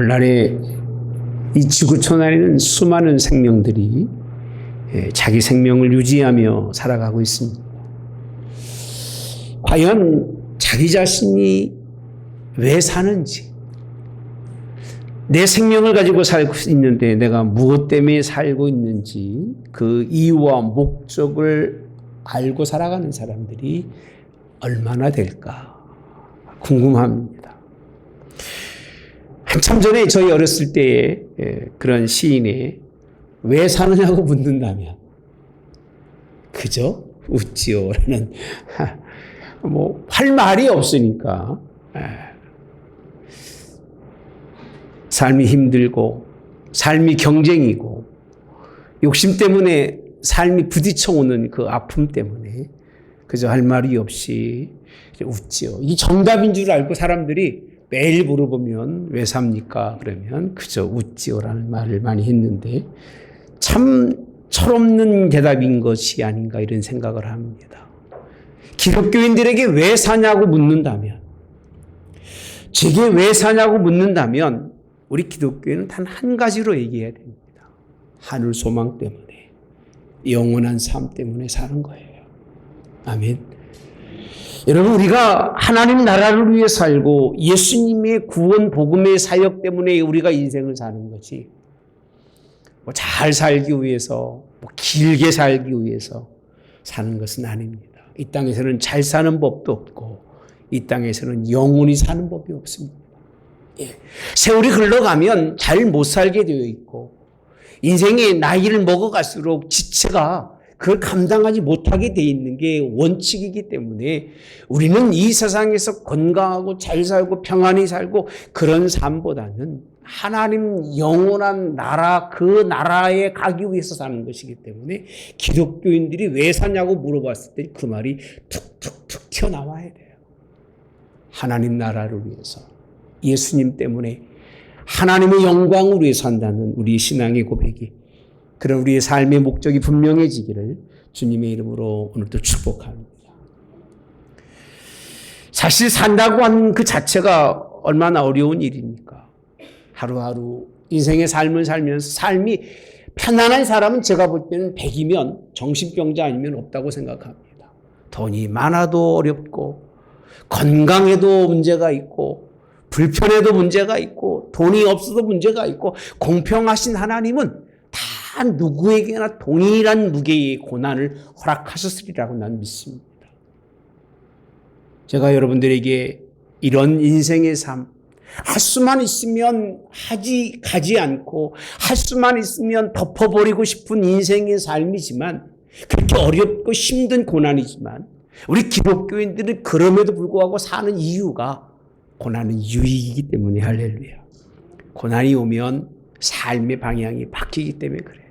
오늘날에 이 지구촌 안에는 수많은 생명들이 자기 생명을 유지하며 살아가고 있습니다. 과연 자기 자신이 왜 사는지, 내 생명을 가지고 살고 있는데 내가 무엇 때문에 살고 있는지 그 이유와 목적을 알고 살아가는 사람들이 얼마나 될까 궁금합니다. 한참 전에 저희 어렸을 때에 그런 시인의 왜 사느냐고 묻는다면 그저 웃지요라는 할 말이 없으니까 삶이 힘들고 삶이 경쟁이고 욕심 때문에 삶이 부딪혀오는 그 아픔 때문에 그저 할 말이 없이 웃지요. 이 정답인 줄 알고 사람들이 매일 물어보면 왜 삽니까? 그러면 그저 웃지요라는 말을 많이 했는데 참 철없는 대답인 것이 아닌가 이런 생각을 합니다. 기독교인들에게 왜 사냐고 묻는다면, 제게 왜 사냐고 묻는다면 우리 기독교인은 단 한 가지로 얘기해야 됩니다. 하늘 소망 때문에, 영원한 삶 때문에 사는 거예요. 아멘. 여러분, 우리가 하나님 나라를 위해 살고 예수님의 구원 복음의 사역 때문에 우리가 인생을 사는 거지, 잘 살기 위해서, 길게 살기 위해서 사는 것은 아닙니다. 이 땅에서는 잘 사는 법도 없고 이 땅에서는 영원히 사는 법이 없습니다. 세월이 흘러가면 잘 못 살게 되어 있고 인생의 나이를 먹어갈수록 지체가 그걸 감당하지 못하게 되어 있는 게 원칙이기 때문에 우리는 이 세상에서 건강하고 잘 살고 평안히 살고 그런 삶보다는 하나님 영원한 나라, 그 나라에 가기 위해서 사는 것이기 때문에 기독교인들이 왜 사냐고 물어봤을 때 그 말이 툭툭툭 튀어나와야 돼요. 하나님 나라를 위해서, 예수님 때문에 하나님의 영광을 위해 산다는 우리 신앙의 고백이, 그런 우리의 삶의 목적이 분명해지기를 주님의 이름으로 오늘도 축복합니다. 사실 산다고 하는 그 자체가 얼마나 어려운 일입니까? 하루하루 인생의 삶을 살면서 삶이 편안한 사람은 제가 볼 때는 100이면 정신병자 아니면 없다고 생각합니다. 돈이 많아도 어렵고 건강에도 문제가 있고 불편해도 문제가 있고 돈이 없어도 문제가 있고 공평하신 하나님은 다 누구에게나 동일한 무게의 고난을 허락하셨으리라고 난 믿습니다. 제가 여러분들에게 이런 인생의 삶, 할 수만 있으면 가지 않고 할 수만 있으면 덮어버리고 싶은 인생의 삶이지만, 그렇게 어렵고 힘든 고난이지만 우리 기독교인들은 그럼에도 불구하고 사는 이유가 고난은 유익이기 때문에, 할렐루야. 고난이 오면 삶의 방향이 바뀌기 때문에 그래요.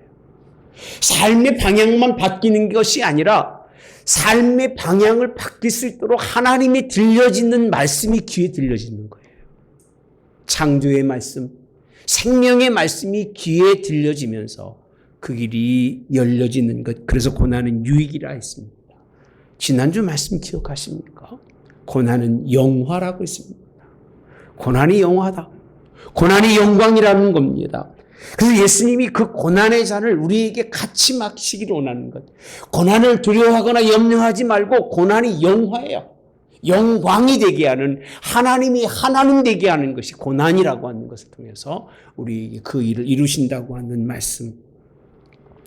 삶의 방향만 바뀌는 것이 아니라 삶의 방향을 바뀔 수 있도록 하나님이 들려지는 말씀이 귀에 들려지는 거예요. 창조의 말씀, 생명의 말씀이 귀에 들려지면서 그 길이 열려지는 것, 그래서 고난은 유익이라 했습니다. 지난주 말씀 기억하십니까? 고난은 영화라고 했습니다. 고난이 영화다. 고난이 영광이라는 겁니다. 그래서 예수님이 그 고난의 잔을 우리에게 같이 마시기를 원하는 것. 고난을 두려워하거나 염려하지 말고 고난이 영화예요. 영광이 되게 하는, 하나님이 하나님 되게 하는 것이 고난이라고 하는 것을 통해서 우리에게 그 일을 이루신다고 하는 말씀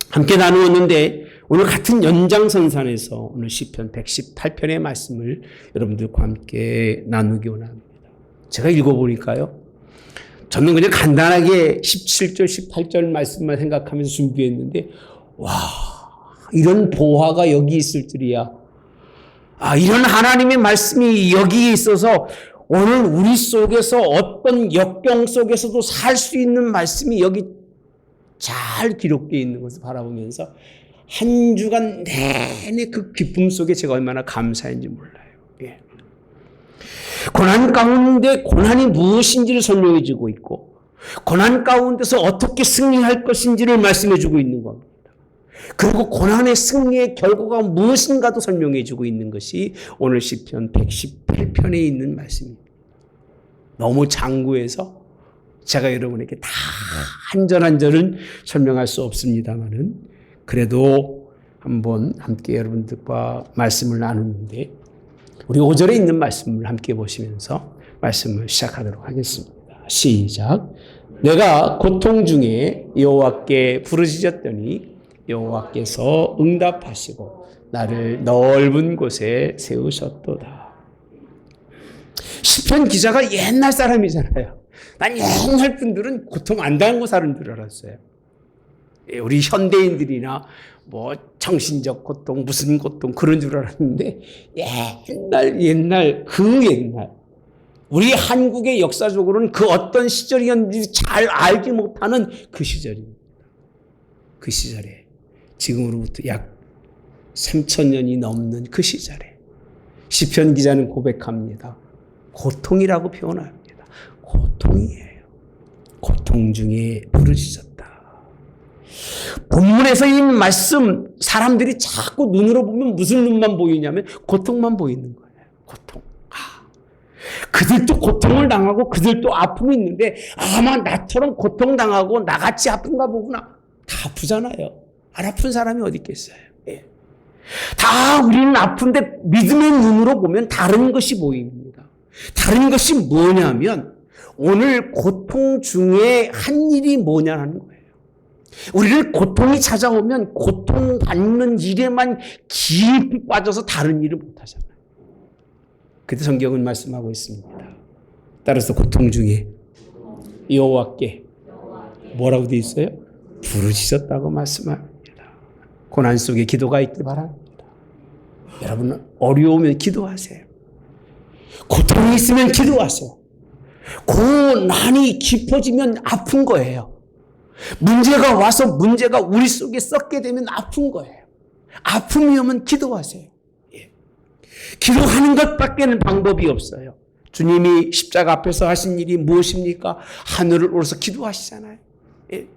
함께 나누었는데, 오늘 같은 연장선상에서 오늘 시편 118편의 말씀을 여러분들과 함께 나누기 원합니다. 제가 읽어보니까요, 저는 그냥 간단하게 17절, 18절 말씀만 생각하면서 준비했는데, 와, 이런 보화가 여기 있을 줄이야. 이런 하나님의 말씀이 여기에 있어서 오늘 우리 속에서 어떤 역경 속에서도 살 수 있는 말씀이 여기 잘 기록되어 있는 것을 바라보면서 한 주간 내내 그 기쁨 속에 제가 얼마나 감사했는지 몰라요. 예. 고난 가운데 고난이 무엇인지를 설명해 주고 있고, 고난 가운데서 어떻게 승리할 것인지를 말씀해 주고 있는 겁니다. 그리고 고난의 승리의 결과가 무엇인가도 설명해 주고 있는 것이 오늘 시편 118편에 있는 말씀입니다. 너무 장구해서 제가 여러분에게 다 한 절 한 절은 설명할 수 없습니다만은 그래도 한번 함께 여러분들과 말씀을 나누는데 우리 5절에 있는 말씀을 함께 보시면서 말씀을 시작하도록 하겠습니다. 시작. 내가 고통 중에 여호와께 부르짖었더니 여호와께서 응답하시고 나를 넓은 곳에 세우셨도다. 시편 기자가 옛날 사람이잖아요. 난 옛날 분들은 고통 안 당하고 사는 줄 알았어요. 우리 현대인들이나 뭐 정신적 고통, 무슨 고통 그런 줄 알았는데 옛날 우리 한국의 역사적으로는 그 어떤 시절이었는지 잘 알지 못하는 그 시절입니다. 그 시절에 지금으로부터 약 3,000년이 넘는 그 시절에 시편 기자는 고백합니다. 고통이라고 표현합니다. 고통이에요. 고통 중에 부르짖었다. 본문에서 이 말씀 사람들이 자꾸 눈으로 보면 무슨 눈만 보이냐면 고통만 보이는 거예요. 고통. 그들도 고통을 당하고 그들도 아픔이 있는데 아마 나처럼 고통당하고 나같이 아픈가 보구나. 다 아프잖아요. 안 아픈 사람이 어디 있겠어요. 예. 다 우리는 아픈데 믿음의 눈으로 보면 다른 것이 보입니다. 다른 것이 뭐냐면 오늘 고통 중에 한 일이 뭐냐는 거예요. 우리를 고통이 찾아오면 고통받는 일에만 깊이 빠져서 다른 일을 못하잖아요. 그때 성경은 말씀하고 있습니다. 따라서 고통 중에 여호와께 뭐라고 되어 있어요? 부르짖었다고 말씀합니다. 고난 속에 기도가 있길 바랍니다. 여러분 어려우면 기도하세요. 고통이 있으면 기도하세요. 고난이 깊어지면 아픈 거예요. 문제가 와서 문제가 우리 속에 썩게 되면 아픈 거예요. 아픔이 오면 기도하세요. 예. 기도하는 것밖에는 방법이 없어요. 주님이 십자가 앞에서 하신 일이 무엇입니까? 하늘을 오르서 기도하시잖아요. 예.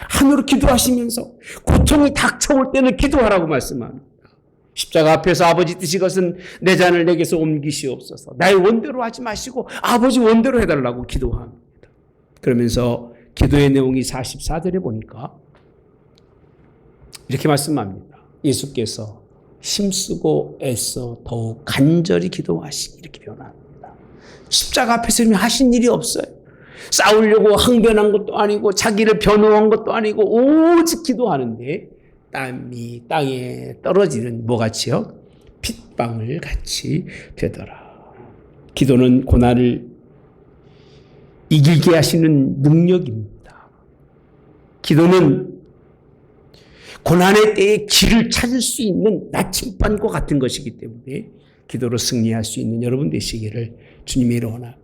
하늘을 기도하시면서 고통이 닥쳐올 때는 기도하라고 말씀합니다. 십자가 앞에서 아버지 뜻이 것은 내 잔을 내게서 옮기시옵소서. 나의 원대로 하지 마시고 아버지 원대로 해달라고 기도합니다. 그러면서 기도의 내용이 44절에 보니까 이렇게 말씀합니다. 예수께서 힘쓰고 애써 더욱 간절히 기도하시기 이렇게 표현합니다. 십자가 앞에서 하신 일이 없어요. 싸우려고 항변한 것도 아니고 자기를 변호한 것도 아니고 오직 기도하는데 땀이 땅에 떨어지는 뭐같이요? 핏방울 같이 되더라. 기도는 고난을 이기게 하시는 능력입니다. 기도는 고난의 때에 길을 찾을 수 있는 나침반과 같은 것이기 때문에 기도로 승리할 수 있는 여러분 되시기를 주님의 이름으로 원합니다.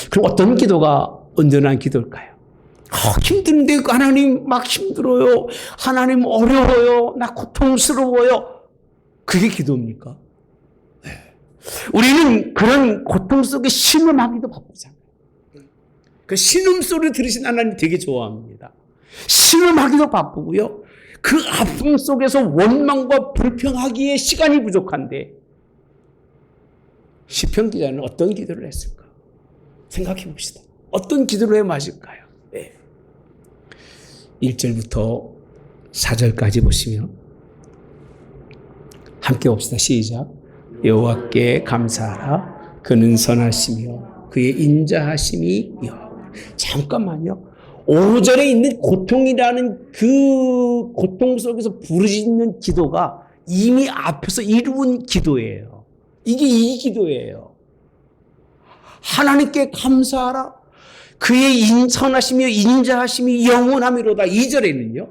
그럼 어떤 기도가 온전한 기도일까요? 힘든데 하나님 막 힘들어요. 하나님 어려워요. 나 고통스러워요. 그게 기도입니까? 네. 우리는 그런 고통 속에 신음하기도 바쁘잖아요. 그 신음소리 들으신 하나님 되게 좋아합니다. 신음하기도 바쁘고요. 그 아픔 속에서 원망과 불평하기에 시간이 부족한데 시편 기자는 어떤 기도를 했을까? 생각해 봅시다. 어떤 기도를 해 마실까요? 1절부터 4절까지 보시면 함께 봅시다. 시작. 여호와께 감사하라. 그는 선하시며 그의 인자하심이 여호와. 잠깐만요. 5절에 있는 고통이라는 그 고통 속에서 부르짖는 기도가 이미 앞에서 이루은 기도예요. 이게 이 기도예요. 하나님께 감사하라. 그의 선하시며 인자하심이 영원하미로다. 2절에는요.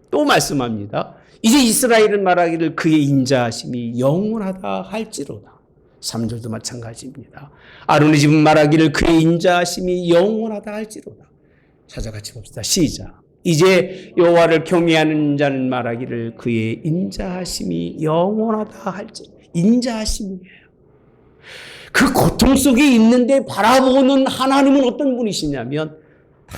또 말씀합니다. 이제 이스라엘은 말하기를 그의 인자하심이 영원하다 할지로다. 3절도 마찬가지입니다. 아론의 집은 말하기를 그의 인자하심이 영원하다 할지로다. 찾아같이 봅시다. 시작. 이제 여호와를 경외하는 자는 말하기를 그의 인자하심이 영원하다 할지로다. 인자하심이에요. 그 고통 속에 있는데 바라보는 하나님은 어떤 분이시냐면 다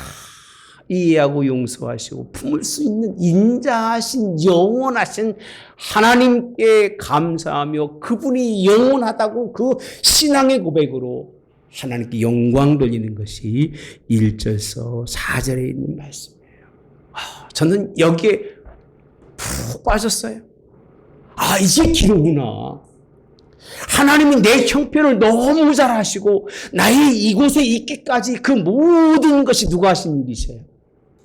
이해하고 용서하시고 품을 수 있는 인자하신 영원하신 하나님께 감사하며 그분이 영원하다고 그 신앙의 고백으로 하나님께 영광 돌리는 것이 1절서 4절에 있는 말씀이에요. 저는 여기에 푹 빠졌어요. 이게 기도구나. 하나님은 내 형편을 너무 잘 아시고 나의 이곳에 있기까지 그 모든 것이 누가 하신 일이세요?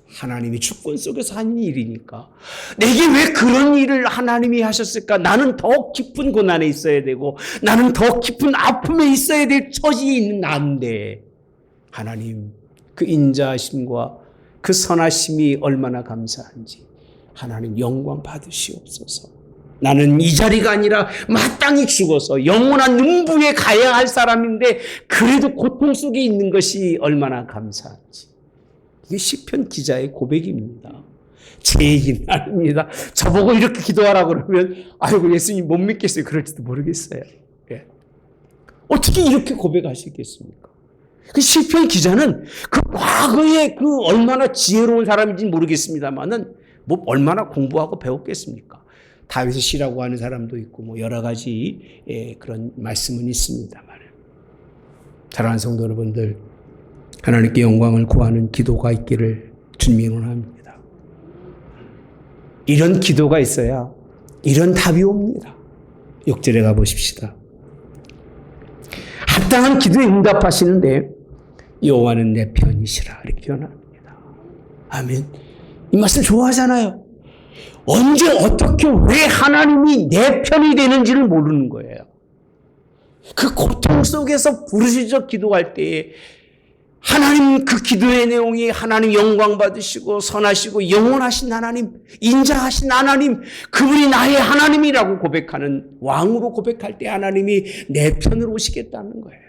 하나님이 주권 속에서 한 일이니까. 내게 왜 그런 일을 하나님이 하셨을까? 나는 더 깊은 고난에 있어야 되고 나는 더 깊은 아픔에 있어야 될 처지에 있는 나인데 하나님 그 인자하심과 그 선하심이 얼마나 감사한지 하나님 영광 받으시옵소서. 나는 이 자리가 아니라 마땅히 죽어서 영원한 능부에 가야 할 사람인데 그래도 고통 속에 있는 것이 얼마나 감사한지. 이게 시편 기자의 고백입니다. 제 얘기는 아닙니다. 저보고 이렇게 기도하라고 그러면 아이고 예수님 못 믿겠어요. 그럴지도 모르겠어요. 예. 어떻게 이렇게 고백하시겠습니까? 그 시편 기자는 그 과거에 그 얼마나 지혜로운 사람인지 모르겠습니다만은 뭐 얼마나 공부하고 배웠겠습니까? 다윗의 시라고 하는 사람도 있고 뭐 여러 가지 그런 말씀은 있습니다만 사랑하는 성도 여러분들 하나님께 영광을 구하는 기도가 있기를 주님이 원합니다. 이런 기도가 있어야 이런 답이 옵니다. 6절에 가보십시다. 합당한 기도에 응답하시는데 여호와는 내 편이시라 이렇게 표현합니다. 아멘. 이 말씀 좋아하잖아요. 언제 어떻게 왜 하나님이 내 편이 되는지를 모르는 거예요. 그 고통 속에서 부르짖어 기도할 때에 하나님 그 기도의 내용이 하나님 영광 받으시고 선하시고 영원하신 하나님, 인자하신 하나님, 그분이 나의 하나님이라고 고백하는 왕으로 고백할 때 하나님이 내 편으로 오시겠다는 거예요.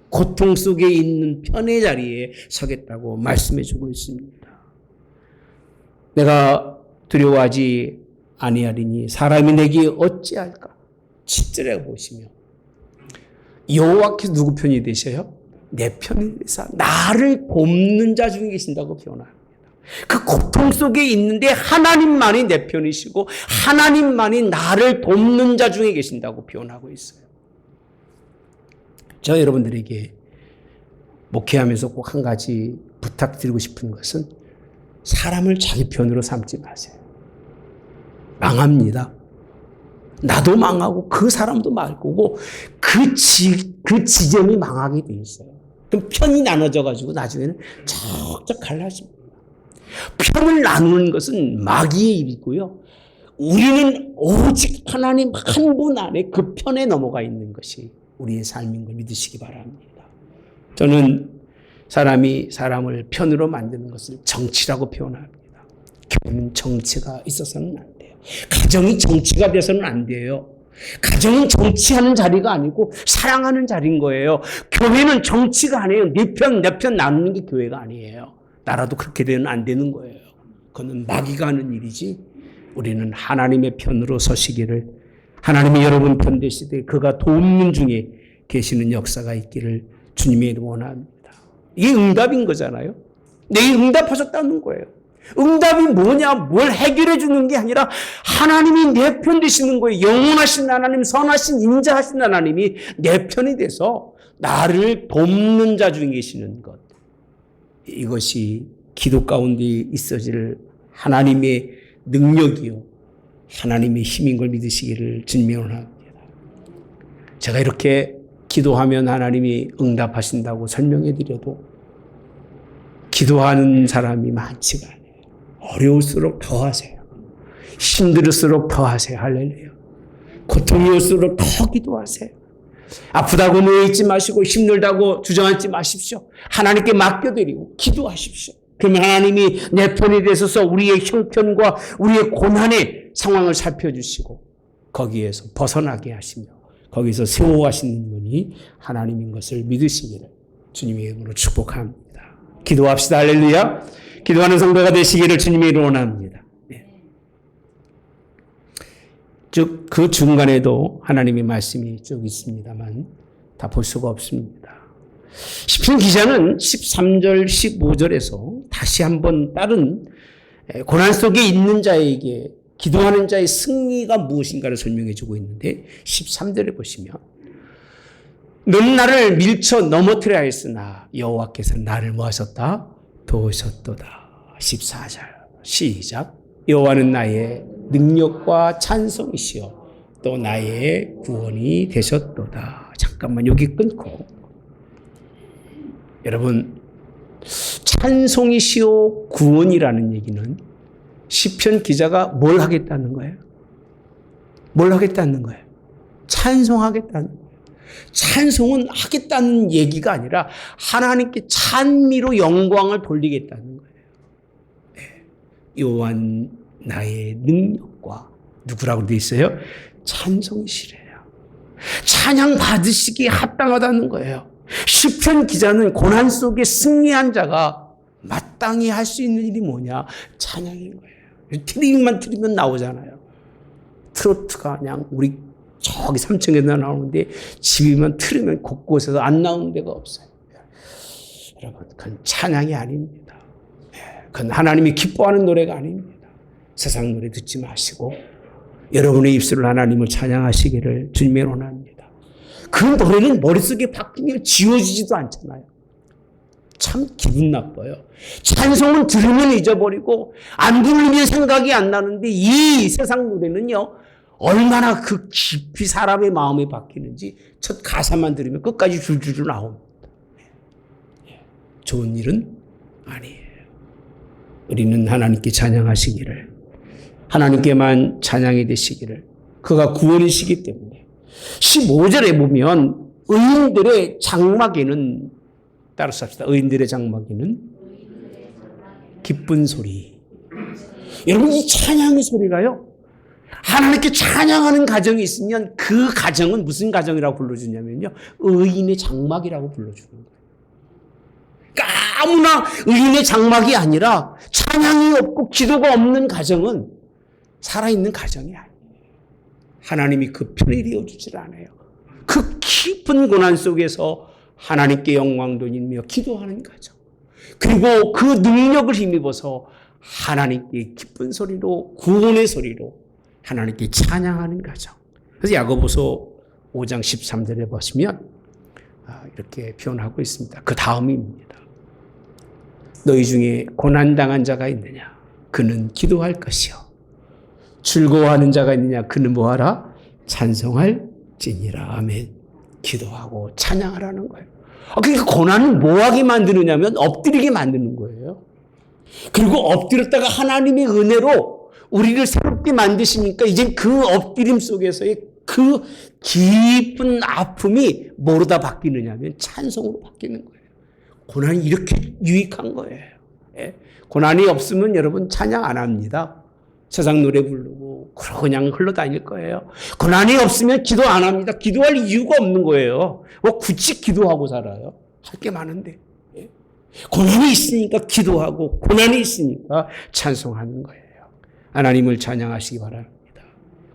고통 속에 있는 편의 자리에 서겠다고 말씀해 주고 있습니다. 내가 두려워하지 아니하리니 사람이 내게 어찌할까? 10절에 보시면 여호와께서 누구 편이 되셔요? 내 편이 되사 나를 돕는 자 중에 계신다고 표현합니다. 그 고통 속에 있는데 하나님만이 내 편이시고 하나님만이 나를 돕는 자 중에 계신다고 표현하고 있어요. 저 여러분들에게 목회하면서 꼭 한 가지 부탁드리고 싶은 것은 사람을 자기 편으로 삼지 마세요. 망합니다. 나도 망하고 그 사람도 망할 거고 그 지점이 망하게 돼 있어요. 그럼 편이 나눠져 가지고 나중에는 척척 갈라집니다. 편을 나누는 것은 마귀의 일이고요. 우리는 오직 하나님 한 분 안에 그 편에 넘어가 있는 것이 우리의 삶인 걸 믿으시기 바랍니다. 저는 사람이 사람을 편으로 만드는 것을 정치라고 표현합니다. 교회는 정치가 있어서는 안 돼요. 가정이 정치가 돼서는 안 돼요. 가정은 정치하는 자리가 아니고 사랑하는 자리인 거예요. 교회는 정치가 아니에요. 내 편 나누는 게 교회가 아니에요. 나라도 그렇게 되면 안 되는 거예요. 그건 마귀가 하는 일이지 우리는 하나님의 편으로 서시기를 하나님이 여러분 편 되시되 그가 돕는 중에 계시는 역사가 있기를 주님이 원합니다. 이게 응답인 거잖아요. 내 응답하셨다는 거예요. 응답이 뭐냐, 뭘 해결해 주는 게 아니라 하나님이 내 편 되시는 거예요. 영원하신 하나님, 선하신 인자하신 하나님이 내 편이 돼서 나를 돕는 자 중에 계시는 것. 이것이 기도 가운데 있어질 하나님의 능력이요, 하나님의 힘인 걸 믿으시기를 주님이 원합니다. 제가 이렇게 기도하면 하나님이 응답하신다고 설명해 드려도 기도하는 사람이 많지가 않아요. 어려울수록 더 하세요. 힘들을수록 더 하세요. 할렐루야. 고통이 올수록 더 기도하세요. 아프다고 누워있지 마시고 힘들다고 주저앉지 마십시오. 하나님께 맡겨드리고 기도하십시오. 그러면 하나님이 내 편이 되셔서 우리의 형편과 우리의 고난의 상황을 살펴주시고 거기에서 벗어나게 하시며 거기서 세워가시는 분이 하나님인 것을 믿으시기를 주님의 이름으로 축복합니다. 기도합시다. 할렐루야. 기도하는 성도가 되시기를 주님의 이름으로 원합니다. 즉 그 중간에도 하나님의 말씀이 쭉 있습니다만 다 볼 수가 없습니다. 시편 기자는 13절, 15절에서 다시 한번 다른 고난 속에 있는 자에게 기도하는 자의 승리가 무엇인가를 설명해 주고 있는데 13절에 보시면 너는 나를 밀쳐 넘어뜨려 하였으나 여호와께서 나를 뭐 하셨다? 도우셨도다. 14절 시작. 여호와는 나의 능력과 찬송이시여 또 나의 구원이 되셨도다. 잠깐만 여기 끊고, 여러분, 찬송이시오 구원이라는 얘기는 시편 기자가 뭘 하겠다는 거예요? 뭘 하겠다는 거예요? 찬송하겠다는 거예요. 찬송은 하겠다는 얘기가 아니라 하나님께 찬미로 영광을 돌리겠다는 거예요. 여호와 나의 능력과 누구라고 되어 있어요? 찬송이시래요. 찬양 받으시기에 합당하다는 거예요. 시편 기자는 고난 속에 승리한 자가 마땅히 할 수 있는 일이 뭐냐? 찬양인 거예요. 트림만 틀리면 나오잖아요. 트로트가 그냥 우리 저기 3층에서 나오는데 집이면 틀으면 곳곳에서 안 나오는 데가 없어요. 여러분, 그건 찬양이 아닙니다. 그건 하나님이 기뻐하는 노래가 아닙니다. 세상 노래 듣지 마시고 여러분의 입술을 하나님을 찬양하시기를 주님의 원합니다. 그 노래는 머릿속에 박히면 지워지지도 않잖아요. 참 기분 나빠요. 찬송은 들으면 잊어버리고 안 부르면 생각이 안 나는데 이 세상 노래는요, 얼마나 그 깊이 사람의 마음에 박히는지 첫 가사만 들으면 끝까지 줄줄줄 나옵니다. 좋은 일은 아니에요. 우리는 하나님께 찬양하시기를, 하나님께만 찬양이 되시기를, 그가 구원이시기 때문에. 15절에 보면 의인들의 장막에는, 따라서 합시다. 의인들의 장막에는 기쁜 소리. 여러분, 이 찬양의 소리가요, 하나님께 찬양하는 가정이 있으면 그 가정은 무슨 가정이라고 불러주냐면요, 의인의 장막이라고 불러주는 거예요. 그러니까 아무나 의인의 장막이 아니라 찬양이 없고 기도가 없는 가정은 살아있는 가정이 아니에요. 하나님이 그 편을 이루어주질 않아요. 그 깊은 고난 속에서 하나님께 영광 돌리며 기도하는 가정, 그리고 그 능력을 힘입어서 하나님께 기쁜 소리로, 구원의 소리로 하나님께 찬양하는 가정. 그래서 야고보서 5장 13절에 보시면 이렇게 표현하고 있습니다. 그 다음입니다. 너희 중에 고난당한 자가 있느냐? 그는 기도할 것이요. 즐거워하는 자가 있느냐? 그는 뭐하라? 찬송할지니라. 아멘. 기도하고 찬양하라는 거예요. 그러니까 고난을 뭐하게 만드느냐면 엎드리게 만드는 거예요. 그리고 엎드렸다가 하나님의 은혜로 우리를 새롭게 만드시니까 이제 그 엎드림 속에서의 그 깊은 아픔이 뭐로 다 바뀌느냐면 찬송으로 바뀌는 거예요. 고난이 이렇게 유익한 거예요. 고난이 없으면 여러분 찬양 안 합니다. 세상 노래 부르고 그냥 흘러다닐 거예요. 고난이 없으면 기도 안 합니다. 기도할 이유가 없는 거예요. 뭐 굳이 기도하고 살아요? 할 게 많은데. 고난이 있으니까 기도하고 고난이 있으니까 찬송하는 거예요. 하나님을 찬양하시기 바랍니다.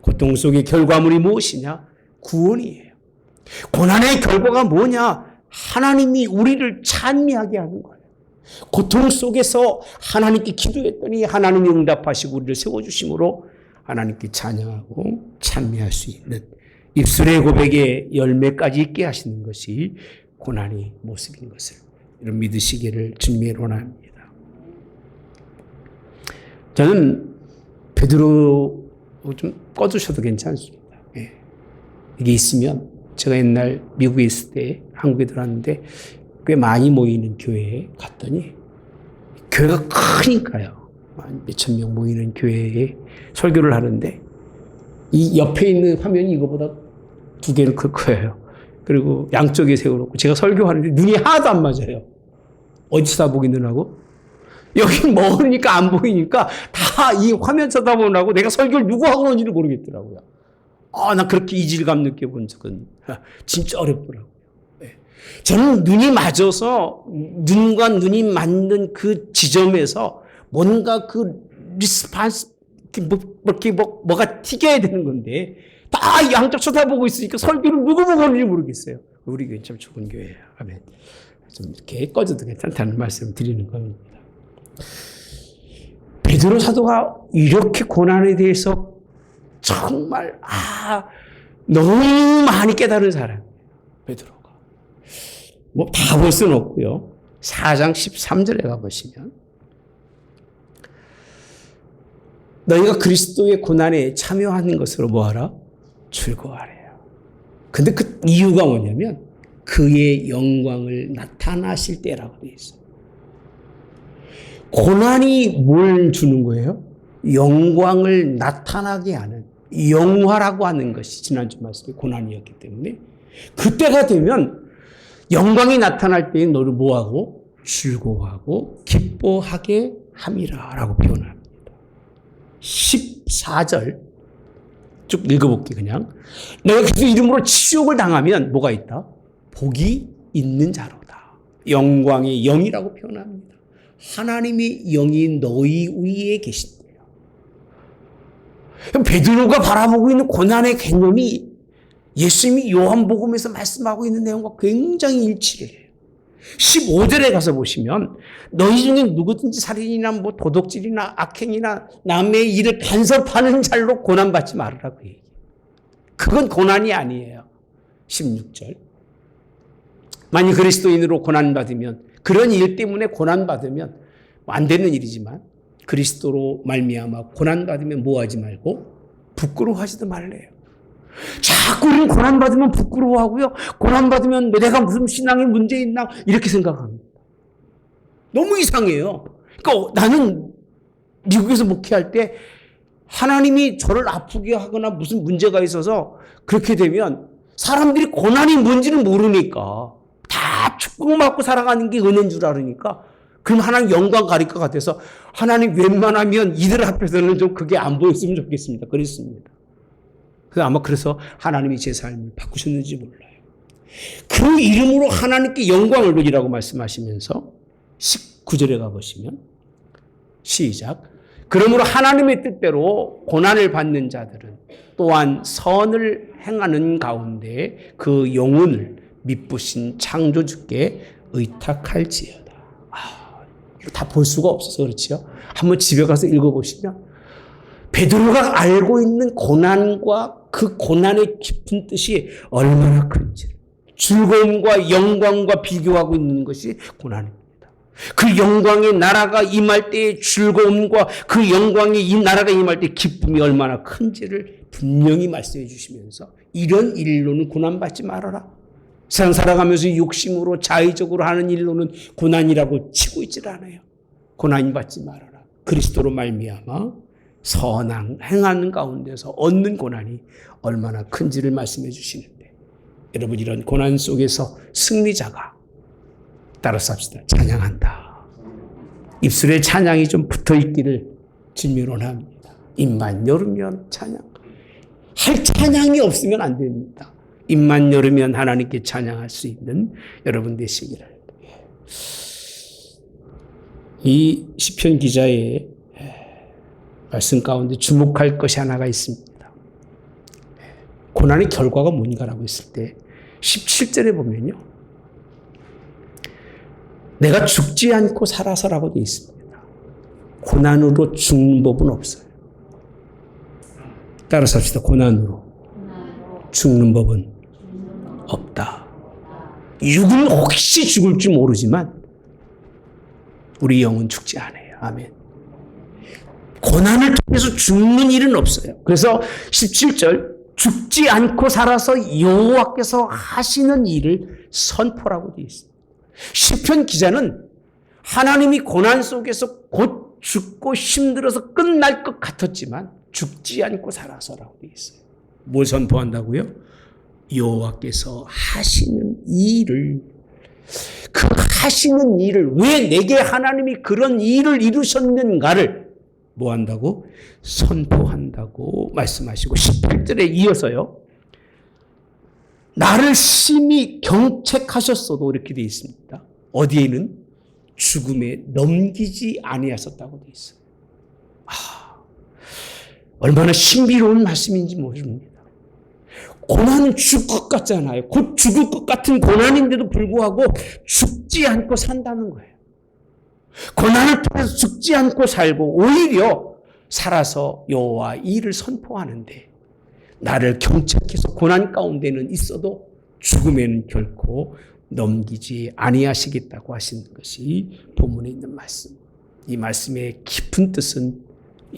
고통 속의 결과물이 무엇이냐? 구원이에요. 고난의 결과가 뭐냐? 하나님이 우리를 찬미하게 하는 거예요. 고통 속에서 하나님께 기도했더니 하나님이 응답하시고 우리를 세워주심으로 하나님께 찬양하고 찬미할 수 있는 입술의 고백에 열매까지 있게 하시는 것이 고난의 모습인 것을 이런 믿으시기를 주님의 원합니다. 저는 베드로 좀 꺼두셔도 괜찮습니다. 이게 있으면 제가 옛날 미국에 있을 때 한국에 들어왔는데 꽤 많이 모이는 교회에 갔더니 교회가 크니까요. 몇천 명 모이는 교회에 설교를 하는데 이 옆에 있는 화면이 이거보다 2개는 클 거예요. 그리고 양쪽에 세워놓고 제가 설교하는데 눈이 하나도 안 맞아요. 어디서 다 보이느라고? 여기 멀으니까 안 보이니까 다 이 화면 쳐다보느라고 내가 설교를 누구 하고 오는지를 모르겠더라고요. 나 그렇게 이질감 느껴본 적은 진짜 어렵더라고요. 저는 눈이 맞아서 눈과 눈이 맞는 그 지점에서 뭔가 그 리스판스, 뭐가 튀겨야 되는 건데 다 양쪽 쳐다보고 있으니까 설교를 누구 보고 오는지 모르겠어요. 우리 교회 참 좋은 교회예요. 아멘. 좀 이렇게 꺼져도 괜찮다는 말씀 드리는 겁니다. 베드로 사도가 이렇게 고난에 대해서 정말 너무 많이 깨달은 사람이에요. 베드로가. 뭐 다 볼 수는 없고요. 4장 13절에 가보시면 너희가 그리스도의 고난에 참여하는 것으로 뭐하라? 즐거워하래요. 근데 그 이유가 뭐냐면 그의 영광을 나타나실 때라고 되어 있어요. 고난이 뭘 주는 거예요? 영광을 나타나게 하는, 영화라고 하는 것이 지난주 말씀에 고난이었기 때문에 그때가 되면 영광이 나타날 때에 너를 뭐하고? 즐거워하고 기뻐하게 함이라 라고 표현합니다. 14절 쭉 읽어볼게요. 그냥 내가 그리스도 이름으로 치욕을 당하면 뭐가 있다? 복이 있는 자로다. 영광의 영이라고 표현합니다. 하나님의 영이 너희 위에 계신대요. 베드로가 바라보고 있는 고난의 개념이 예수님이 요한복음에서 말씀하고 있는 내용과 굉장히 일치를 해요. 15절에 가서 보시면 너희 중에 누구든지 살인이나 뭐 도둑질이나 악행이나 남의 일을 간섭하는 자로 고난받지 말으라고 얘기해요. 그건 고난이 아니에요. 16절. 만약 그리스도인으로 고난받으면, 그런 일 때문에 고난받으면 안 되는 일이지만 그리스도로 말미암아 고난받으면 뭐하지 말고 부끄러워하지도 말래요. 자꾸 우리는 고난받으면 부끄러워하고요. 고난받으면 내가 무슨 신앙에 문제 있나 이렇게 생각합니다. 너무 이상해요. 그러니까 나는 미국에서 목회할 때 하나님이 저를 아프게 하거나 무슨 문제가 있어서 그렇게 되면 사람들이 고난이 뭔지는 모르니까 다 축복받고 살아가는 게 은혜인 줄 알으니까 그럼 하나님 영광 가릴 것 같아서 하나님 웬만하면 이들 앞에서는 좀 그게 안 보였으면 좋겠습니다. 그랬습니다. 아마 그래서 하나님이 제 삶을 바꾸셨는지 몰라요. 그 이름으로 하나님께 영광을 돌리라고 말씀하시면서 19절에 가보시면 시작. 그러므로 하나님의 뜻대로 고난을 받는 자들은 또한 선을 행하는 가운데 그 영혼을 미쁘신 창조주께 의탁할지어다. 이거 다 볼 수가 없어서 그렇지요. 한번 집에 가서 읽어보시면 베드로가 알고 있는 고난과 그 고난의 깊은 뜻이 얼마나 큰지, 즐거움과 영광과 비교하고 있는 것이 고난입니다. 그 영광의 나라가 임할 때의 즐거움과 그 영광의 이 나라가 임할 때 기쁨이 얼마나 큰지를 분명히 말씀해 주시면서 이런 일로는 고난받지 말아라. 세상 살아가면서 욕심으로 자의적으로 하는 일로는 고난이라고 치고 있질 않아요. 고난 받지 말아라. 그리스도로 말미암아 선한 행하는 가운데서 얻는 고난이 얼마나 큰지를 말씀해 주시는데, 여러분 이런 고난 속에서 승리자가, 따라서 합시다. 찬양한다. 입술에 찬양이 좀 붙어 있기를 주님으로 합니다. 입만 열으면 찬양. 할 찬양이 없으면 안 됩니다. 입만 열으면 하나님께 찬양할 수 있는 여러분 되시기를. 이 시편 기자의 말씀 가운데 주목할 것이 하나가 있습니다. 고난의 결과가 뭔가라고 했을 때 17절에 보면요. 내가 죽지 않고 살아서라고 되어 있습니다. 고난으로 죽는 법은 없어요. 따라서 합시다. 고난으로 죽는 법은 없다. 육은 혹시 죽을지 모르지만 우리 영은 죽지 않아요. 아멘. 고난을 통해서 죽는 일은 없어요. 그래서 17절 죽지 않고 살아서 여호와께서 하시는 일을 선포라고 되어 있습니다. 시편 기자는 하나님이 고난 속에서 곧 죽고 힘들어서 끝날 것 같았지만 죽지 않고 살아서라고 되어 있어요. 뭘 선포한다고요? 여호와께서 하시는 일을, 그 하시는 일을, 왜 내게 하나님이 그런 일을 이루셨는가를 뭐 한다고? 선포한다고 말씀하시고 18절에 이어서요. 나를 심히 경책하셨어도 이렇게 되어 있습니다. 어디에는 죽음에 넘기지 아니하셨다고 되어 있어요. 얼마나 신비로운 말씀인지 모릅니다. 고난은 죽을 것 같잖아요. 곧 죽을 것 같은 고난인데도 불구하고 죽지 않고 산다는 거예요. 고난을 통해서 죽지 않고 살고 오히려 살아서 여호와 일을 선포하는데, 나를 경책해서 고난 가운데는 있어도 죽음에는 결코 넘기지 아니하시겠다고 하시는 것이 본문에 있는 말씀. 이 말씀의 깊은 뜻은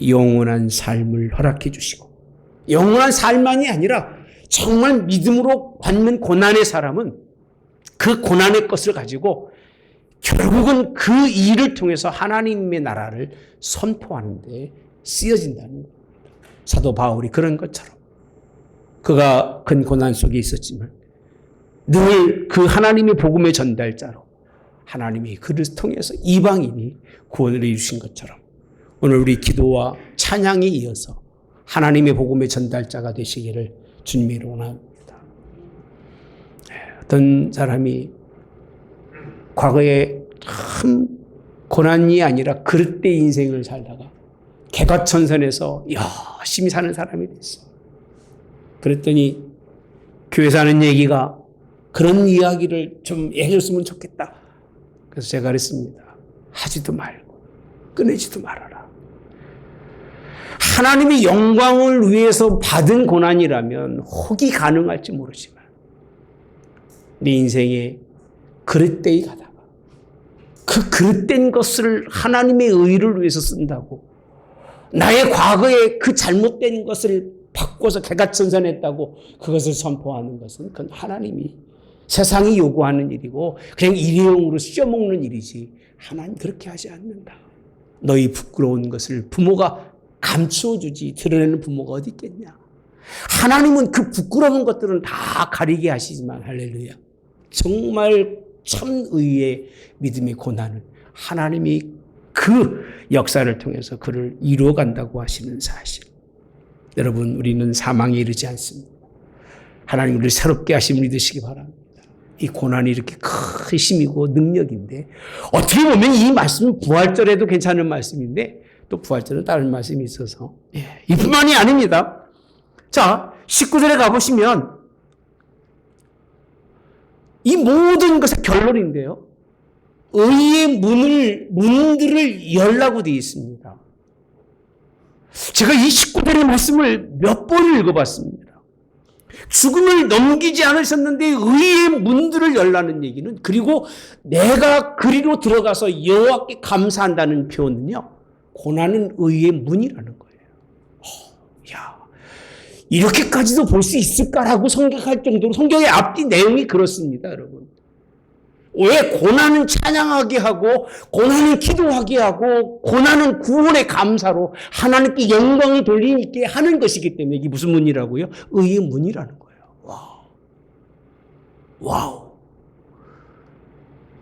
영원한 삶을 허락해 주시고, 영원한 삶만이 아니라 정말 믿음으로 받는 고난의 사람은 그 고난의 것을 가지고 결국은 그 일을 통해서 하나님의 나라를 선포하는 데 쓰여진다는 겁니다. 사도 바울이 그런 것처럼 그가 큰 고난 속에 있었지만 늘 그 하나님의 복음의 전달자로 하나님이 그를 통해서 이방인이 구원을 이루신 것처럼 오늘 우리 기도와 찬양에 이어서 하나님의 복음의 전달자가 되시기를 주님으로 원합니다. 어떤 사람이 과거에 참 고난이 아니라 그릇된 인생을 살다가 개과천선해서 열심히 사는 사람이 됐어. 그랬더니 교회에서 하는 얘기가 그런 이야기를 좀 해줬으면 좋겠다. 그래서 제가 그랬습니다. 하지도 말고 끊이지도 말아라. 하나님의 영광을 위해서 받은 고난이라면 혹이 가능할지 모르지만 내 인생에 그릇되이 가다가 그 그릇된 것을 하나님의 의를 위해서 쓴다고 나의 과거에 그 잘못된 것을 바꿔서 개과천선했다고 그것을 선포하는 것은 그건 하나님이 세상이 요구하는 일이고 그냥 일회용으로 씌워먹는 일이지 하나님 그렇게 하지 않는다. 너희 부끄러운 것을 부모가 감추어주지 드러내는 부모가 어디 있겠냐. 하나님은 그 부끄러운 것들은 다 가리게 하시지만 할렐루야. 정말 참 의의 믿음의 고난을 하나님이 그 역사를 통해서 그를 이루어간다고 하시는 사실. 여러분 우리는 사망에 이르지 않습니다. 하나님 우리를 새롭게 하심을 믿으시기 바랍니다. 이 고난이 이렇게 큰 힘이고 능력인데 어떻게 보면 이 말씀은 부활절에도 괜찮은 말씀인데 또 부활절은 다른 말씀이 있어서 이뿐만이 아닙니다. 자 19절에 가보시면 이 모든 것의 결론인데요. 의의 문들을 열라고 되어 있습니다. 제가 이 19절의 말씀을 몇 번을 읽어봤습니다. 죽음을 넘기지 않으셨는데 의의 문들을 열라는 얘기는 그리고 내가 그리로 들어가서 여호와께 감사한다는 표현은요. 고난은 의의 문이라는 거예요. 야, 이렇게까지도 볼 수 있을까라고 생각할 정도로 성경의 앞뒤 내용이 그렇습니다, 여러분. 왜 고난은 찬양하게 하고 고난은 기도하게 하고 고난은 구원의 감사로 하나님께 영광을 돌리게 하는 것이기 때문에 이게 무슨 문이라고요? 의의 문이라는 거예요. 와우.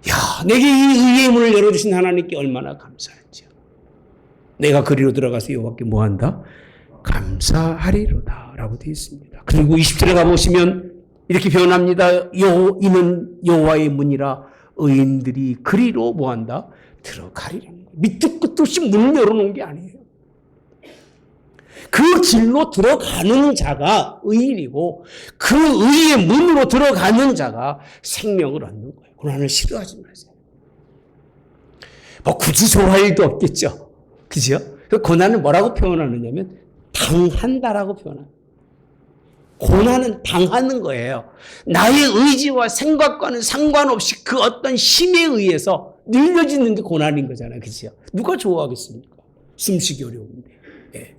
야, 내게 이 의의 문을 열어주신 하나님께 얼마나 감사한지요. 내가 그리로 들어가서 여호와께 뭐한다? 감사하리로다 라고 되어 있습니다. 그리고 20절에 가보시면 이렇게 표현합니다. 이는 여호와의 문이라 의인들이 그리로 뭐한다? 들어가리라는 거예요. 밑도 끝도 없이 문을 열어놓은 게 아니에요. 그 길로 들어가는 자가 의인이고 그 의의 문으로 들어가는 자가 생명을 얻는 거예요. 고난을 싫어하지 마세요. 뭐 굳이 좋아할 일도 없겠죠. 그죠? 그 고난을 뭐라고 표현하느냐면 당한다라고 표현합니다. 고난은 당하는 거예요. 나의 의지와 생각과는 상관없이 그 어떤 힘에 의해서 늘려지는 게 고난인 거잖아요. 그렇죠? 누가 좋아하겠습니까? 숨쉬기 어려운데.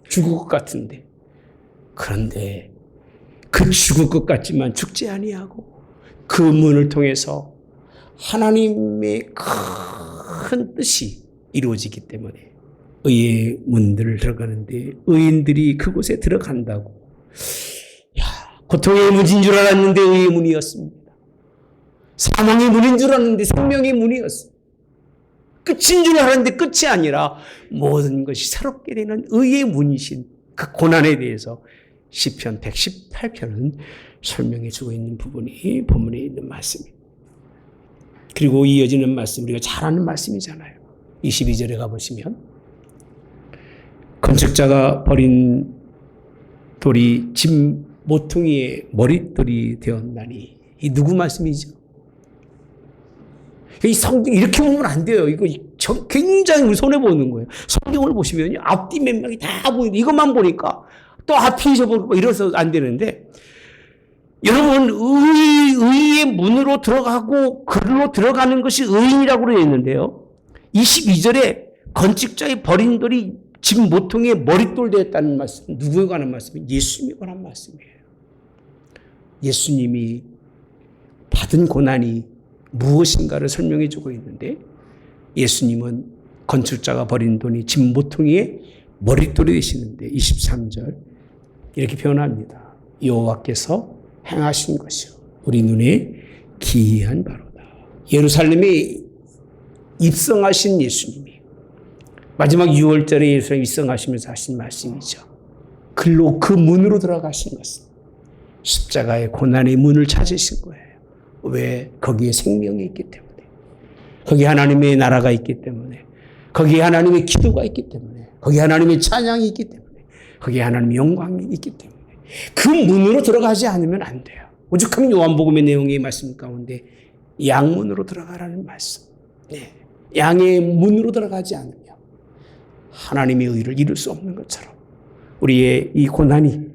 죽을 것 같은데. 그런데 그 죽을 것 같지만 죽지 아니하고 그 문을 통해서 하나님의 큰 뜻이 이루어지기 때문에 의의 문들을 들어가는데 의인들이 그곳에 들어간다고. 고통의 문인 줄 알았는데 의의 문이었습니다. 사망의 문인 줄 알았는데 생명의 문이었습니다. 끝인 줄 알았는데 끝이 아니라 모든 것이 새롭게 되는 의의 문이신 그 고난에 대해서 시편 118편은 설명해 주고 있는 부분이 본문에 있는 말씀입니다. 그리고 이어지는 말씀 우리가 잘 아는 말씀이잖아요. 22절에 가보시면 건축자가 버린 돌이 집 모퉁이의 머릿돌이 되었나니 이 누구 말씀이죠? 이 성경 이렇게 보면 안 돼요. 이거 굉장히 우리 손해 보는 거예요. 성경을 보시면요 앞뒤 맥락이 다 보이는데 이것만 보니까 또 앞이 잊어버리고 이래서 안 되는데 여러분 의의 문으로 들어가고 그로 들어가는 것이 의인이라고 되어 있는데요. 22절에 건축자의 버린 돌이 집 모퉁이에 머릿돌 되었다는 말씀, 누구에 관한 말씀이에요? 예수님에 관한 말씀이에요. 예수님이 받은 고난이 무엇인가를 설명해 주고 있는데, 예수님은 건축자가 버린 돈이 집 모퉁이에 머릿돌이 되시는데 23절 이렇게 표현합니다. 여호와께서 행하신 것이요 우리 눈에 기이한 바로다. 예루살렘에 입성하신 예수님이 마지막 6월절에 예루살렘에 입성하시면서 하신 말씀이죠. 글로 그 문으로 들어가신 것은 십자가의 고난의 문을 찾으신 거예요. 왜? 거기에 생명이 있기 때문에, 거기에 하나님의 나라가 있기 때문에, 거기에 하나님의 기도가 있기 때문에, 거기에 하나님의 찬양이 있기 때문에, 거기에 하나님의 영광이 있기 때문에 그 문으로 들어가지 않으면 안 돼요. 오죽하면 요한복음의 내용의 말씀 가운데 양문으로 들어가라는 말씀. 네. 양의 문으로 들어가지 않으면 하나님의 의를 이룰 수 없는 것처럼 우리의 이 고난이,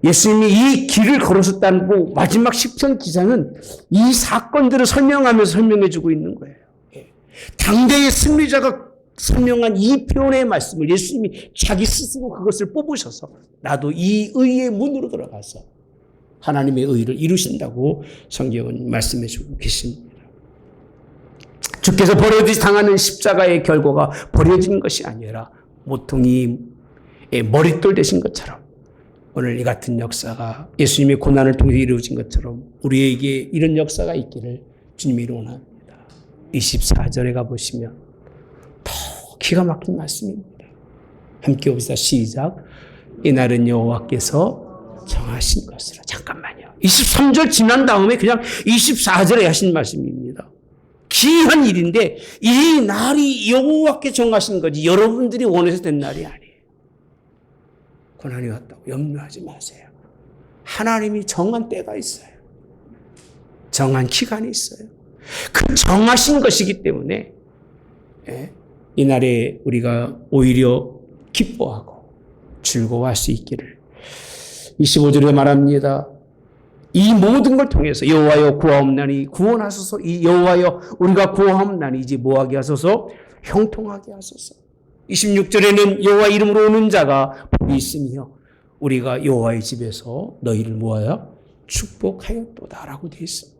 예수님이 이 길을 걸으셨다는 마지막 시편 기사는 이 사건들을 설명하면서 설명해 주고 있는 거예요. 당대의 승리자가 설명한 이 표현의 말씀을 예수님이 자기 스스로 그것을 뽑으셔서 나도 이 의의 문으로 들어가서 하나님의 의를 이루신다고 성경은 말씀해 주고 계십니다. 주께서 버려지 당하는 십자가의 결과가 버려진 것이 아니라 모퉁이의 머릿돌 되신 것처럼 오늘 이 같은 역사가 예수님의 고난을 통해 이루어진 것처럼 우리에게 이런 역사가 있기를 주님이 원합니다. 24절에 가보시면 더 기가 막힌 말씀입니다. 함께 봅시다. 시작. 이날은 여호와께서 정하신 것이라. 잠깐만요. 23절 지난 다음에 그냥 24절에 하신 말씀입니다. 귀한 일인데 이 날이 여호와께 정하신 거지 여러분들이 원해서 된 날이 아니에요. 고난이 왔다고 염려하지 마세요. 하나님이 정한 때가 있어요. 정한 기간이 있어요. 그 정하신 것이기 때문에 이날에 우리가 오히려 기뻐하고 즐거워할 수 있기를. 25절에 말합니다. 이 모든 걸 통해서 여호와여 구하옵나니 구원하소서. 이 여호와여 우리가 구하옵나니 이제 뭐하게 하소서? 형통하게 하소서. 26절에는 여호와 이름으로 오는 자가 복이 있으며 우리가 여호와의 집에서 너희를 모아야 축복하였도다라고 되어 있습니다.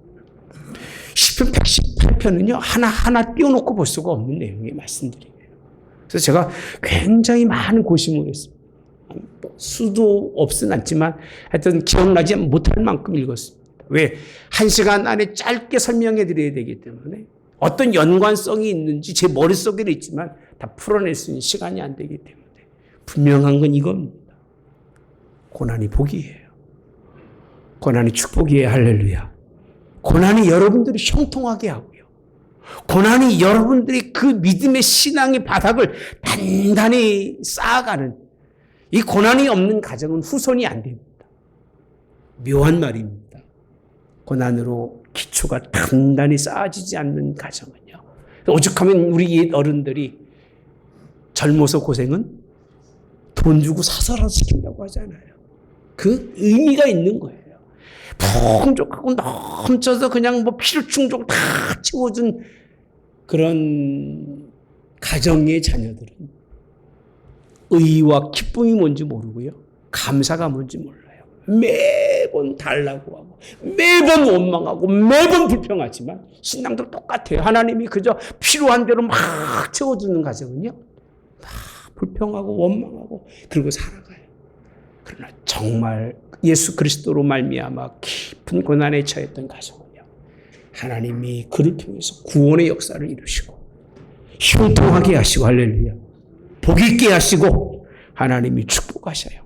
시편 118편은요 하나하나 띄워놓고 볼 수가 없는 내용의 말씀들이에요. 그래서 제가 굉장히 많은 고심을 했습니다. 수도 없진 않지만 하여튼 기억나지 못할 만큼 읽었습니다. 왜? 1시간 안에 짧게 설명해 드려야 되기 때문에 어떤 연관성이 있는지 제 머릿속에는 있지만 다 풀어낼 수 있는 시간이 안 되기 때문에 분명한 건 이겁니다. 고난이 복이에요. 고난이 축복이에요. 할렐루야. 고난이 여러분들이 형통하게 하고요. 고난이 여러분들이 그 믿음의 신앙의 바닥을 단단히 쌓아가는, 이 고난이 없는 가정은 후손이 안 됩니다. 묘한 말입니다. 고난으로 기초가 단단히 쌓아지지 않는 가정은요. 오죽하면 우리 옛 어른들이 젊어서 고생은 돈 주고 사서라도 시킨다고 하잖아요. 그 의미가 있는 거예요. 풍족하고 넘쳐서 그냥 필요 충족 다 채워준 그런 가정의 자녀들은 의와 기쁨이 뭔지 모르고요. 감사가 뭔지 몰라요. 매번 달라고 하고 매번 원망하고 매번 불평하지만 신앙도 똑같아요. 하나님이 그저 필요한 대로 막 채워주는 가정은요. 다 불평하고 원망하고 그리고 살아가요. 그러나 정말 예수 그리스도로 말미암아 깊은 고난에 처했던 가정은요. 하나님이 그를 통해서 구원의 역사를 이루시고 형통하게 하시고 할렐루야. 복 있게 하시고 하나님이 축복하셔요.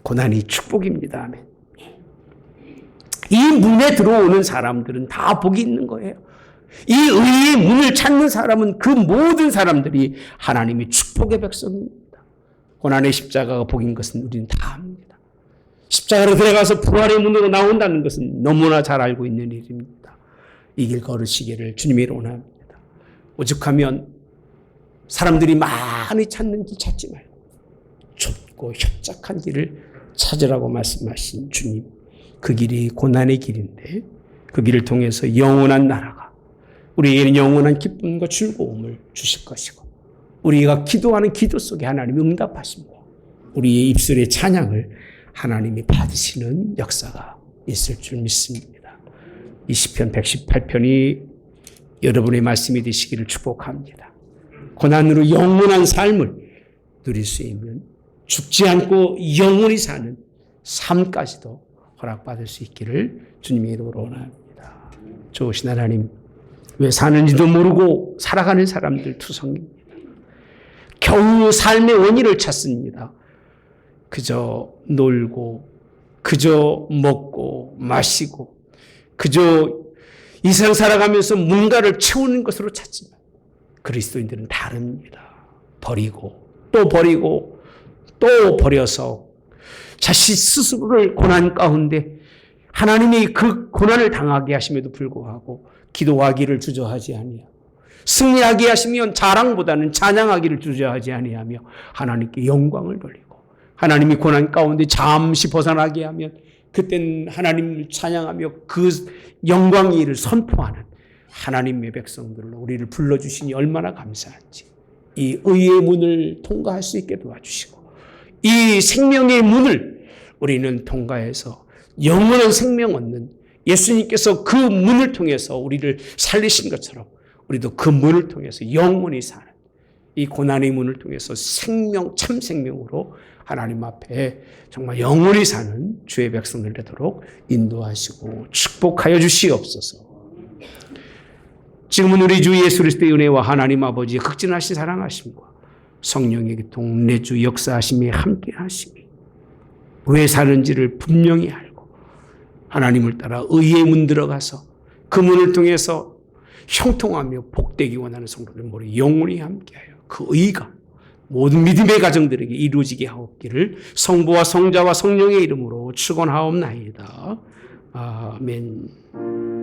고난이 축복입니다. 아멘. 이 문에 들어오는 사람들은 다 복이 있는 거예요. 이 의의 문을 찾는 사람은 그 모든 사람들이 하나님의 축복의 백성입니다. 고난의 십자가가 복인 것은 우리는 다 압니다. 십자가로 들어가서 부활의 문으로 나온다는 것은 너무나 잘 알고 있는 일입니다. 이 길 걸으시기를 주님이 원합니다. 오죽하면 사람들이 많이 찾는 길 찾지 말고 좁고 협착한 길을 찾으라고 말씀하신 주님. 그 길이 고난의 길인데 그 길을 통해서 영원한 나라가 우리에게는 영원한 기쁨과 즐거움을 주실 것이고 우리가 기도하는 기도 속에 하나님이 응답하십니다. 우리의 입술의 찬양을 하나님이 받으시는 역사가 있을 줄 믿습니다. 이 시편 118편이 여러분의 말씀이 되시기를 축복합니다. 고난으로 영원한 삶을 누릴 수 있는 죽지 않고 영원히 사는 삶까지도 허락받을 수 있기를 주님의 이름으로 원합니다. 좋으신 하나님, 왜 사는지도 모르고 살아가는 사람들 투성입니다. 겨우 삶의 원인을 찾습니다. 그저 놀고 그저 먹고 마시고 그저 이 세상 살아가면서 뭔가를 채우는 것으로 찾지만 그리스도인들은 다릅니다. 버리고 또 버리고 또 버려서 자신 스스로를 고난 가운데 하나님이 그 고난을 당하게 하심에도 불구하고 기도하기를 주저하지 아니하고 승리하게 하시면 자랑보다는 찬양하기를 주저하지 아니하며 하나님께 영광을 돌리고 하나님이 고난 가운데 잠시 벗어나게 하면 그땐 하나님을 찬양하며 그 영광의 일을 선포하는 하나님의 백성들로 우리를 불러주시니 얼마나 감사한지 이 의의 문을 통과할 수 있게 도와주시고 이 생명의 문을 우리는 통과해서 영원한 생명 얻는 예수님께서 그 문을 통해서 우리를 살리신 것처럼 우리도 그 문을 통해서 영원히 사는 이 고난의 문을 통해서 생명, 참 생명으로 하나님 앞에 정말 영원히 사는 주의 백성들 되도록 인도하시고 축복하여 주시옵소서. 지금은 우리 주 예수 그리스도의 은혜와 하나님 아버지의 극진하신 사랑하심과 성령의 교통 내주 역사하심이 함께 하심이 왜 사는지를 분명히 알고 하나님을 따라 의의 문 들어가서 그 문을 통해서 형통하며 복되기 원하는 성도들 모두 영원히 함께하여 그 의가 모든 믿음의 가정들에게 이루어지게 하옵기를 성부와 성자와 성령의 이름으로 축원하옵나이다. 아멘.